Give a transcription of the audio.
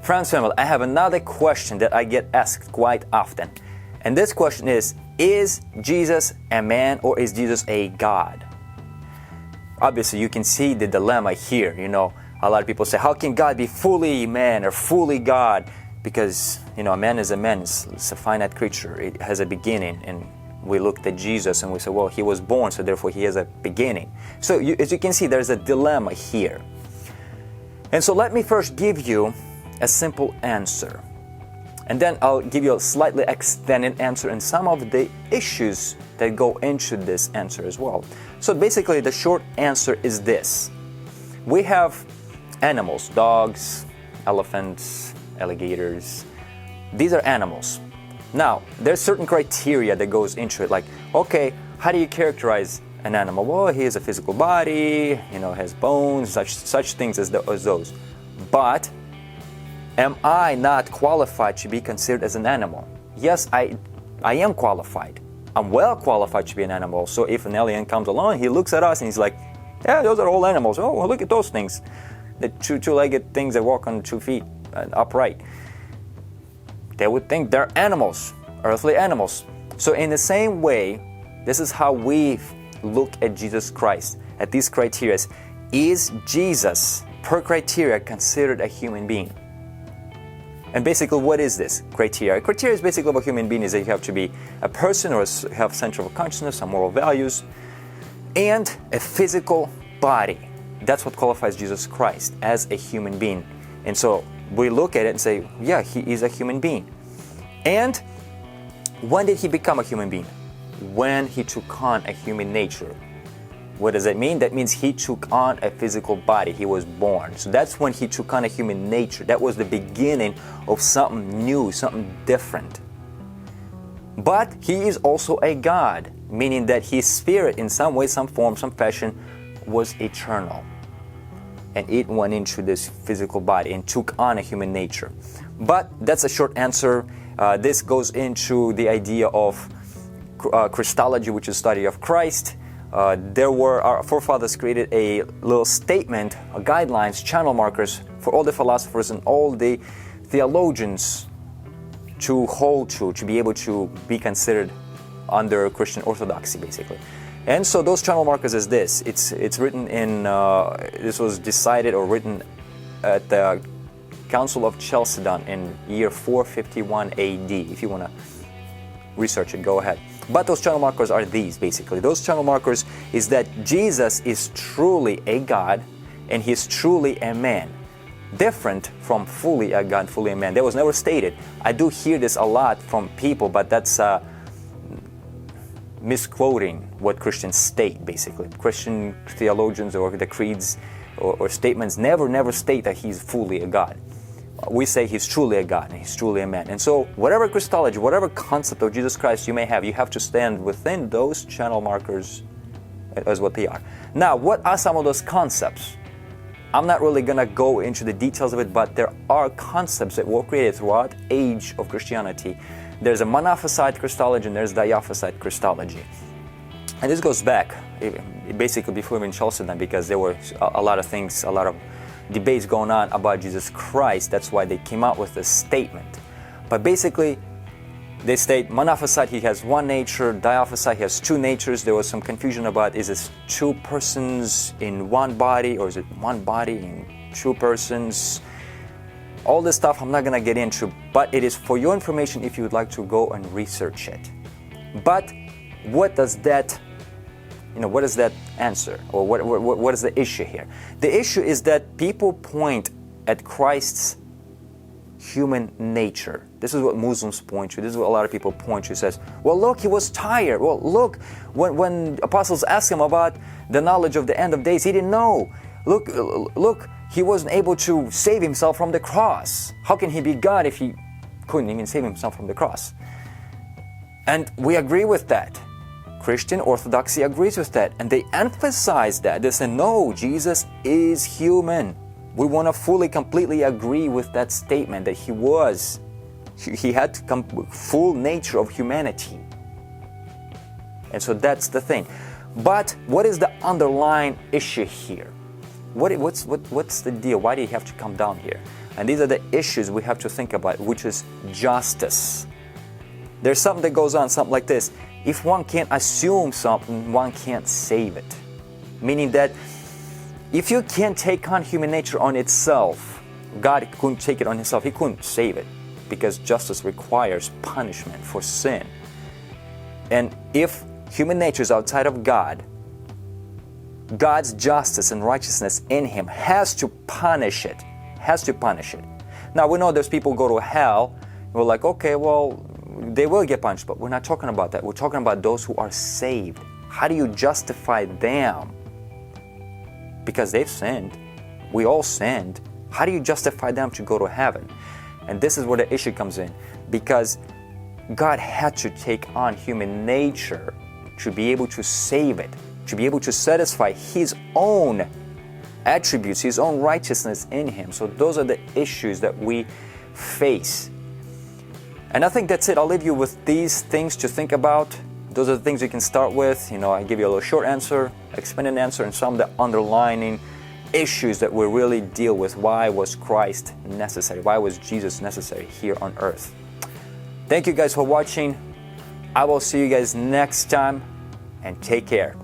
Friends, family, I have another question that I get asked quite often. And this question is Jesus a man or is Jesus a God? Obviously, you can see the dilemma here. You know, a lot of people say, how can God be fully man or fully God? Because, you know, a man is a man. It's a finite creature. It has a beginning. And we looked at Jesus and we said, well, he was born, so therefore he has a beginning. So as you can see, there's a dilemma here. And so let me first give you a simple answer. And then I'll give you a slightly extended answer and some of the issues that go into this answer as well. So basically the short answer is this. We have animals, dogs, elephants, alligators. These are animals. Now, there's certain criteria that goes into it, like, okay, how do you characterize an animal? Well, he has a physical body, you know, has bones, such things as those. But am I not qualified to be considered as an animal? Yes, I am qualified. I'm well qualified to be an animal. So if an alien comes along, he looks at us and he's like, yeah, those are all animals. Oh, well, look at those things. The two-legged things that walk on 2 feet upright. They would think they're animals, earthly animals. So in the same way, this is how we look at Jesus Christ, at these criteria. Is Jesus, per criteria, considered a human being? And basically, what is this criteria? Criteria is basically of a human being is that you have to be a person or have central consciousness, some moral values, and a physical body. That's what qualifies Jesus Christ as a human being. And so we look at it and say, yeah, he is a human being. And when did he become a human being? When he took on a human nature. What does that mean? That means he took on a physical body. He was born. So that's when he took on a human nature. That was the beginning of something new, something different. But he is also a God, meaning that his spirit, in some way, some form, some fashion, was eternal. And it went into this physical body and took on a human nature. But that's a short answer. This goes into the idea of Christology, which is study of Christ. Our forefathers created a little statement, guidelines, channel markers for all the philosophers and all the theologians to hold to be able to be considered under Christian orthodoxy, basically. And so those channel markers is this. It's written in, this was decided or written at the Council of Chalcedon in year 451 AD. If you want to research it, go ahead. But those channel markers are these, basically. Those channel markers is that Jesus is truly a God and he's truly a man. Different from fully a God, fully a man. That was never stated. I do hear this a lot from people, but that's misquoting what Christians state, basically. Christian theologians or the creeds or statements never state that he's fully a God. We say he's truly a God and he's truly a man. And so whatever Christology, whatever concept of Jesus Christ you may have, you have to stand within those channel markers as what they are. Now, what are some of those concepts? I'm not really going to go into the details of it, but there are concepts that were created throughout age of Christianity. There's a Monophysite Christology and there's Diophysite Christology. And this goes back basically before in Chalcedon, because there were a lot of things, a lot of debates going on about Jesus Christ. That's why they came out with this statement. But basically, they state Monophysite, he has one nature. Diophysite, he has two natures. There was some confusion about, is this two persons in one body, or is it one body in two persons? All this stuff I'm not going to get into, but it is for your information if you would like to go and research it. But what does that what does that answer? Or what is the issue here? The issue is that people point at Christ's human nature. This is what Muslims point to. This is what a lot of people point to. Says, well, look, he was tired. Well, look, when apostles asked him about the knowledge of the end of days, he didn't know. Look, he wasn't able to save himself from the cross. How can he be God if he couldn't even save himself from the cross? And we agree with that. Christian orthodoxy agrees with that, and they emphasize that. They say, no, Jesus is human. We want to fully, completely agree with that statement that he had to come with full nature of humanity. And so that's the thing. But what is the underlying issue here? What's the deal? Why do you have to come down here? And these are the issues we have to think about, which is justice. There's something that goes on, something like this. If one can't assume something, one can't save it. Meaning that if you can't take on human nature on itself, God couldn't take it on himself. He couldn't save it, because justice requires punishment for sin. And if human nature is outside of God, God's justice and righteousness in him has to punish it. Has to punish it. Now, we know there's people who go to hell. We're like, okay, well, they will get punished, but we're not talking about that. We're talking about those who are saved. How do you justify them? Because they've sinned. We all sinned. How do you justify them to go to heaven? And this is where the issue comes in. Because God had to take on human nature to be able to save it, to be able to satisfy his own attributes, his own righteousness in him. So those are the issues that we face. And I think that's it. I'll leave you with these things to think about. Those are the things you can start with. I give you a little short answer, expanded answer, and some of the underlining issues that we really deal with. Why was Christ necessary? Why was Jesus necessary here on earth? Thank you guys for watching. I will see you guys next time, and take care.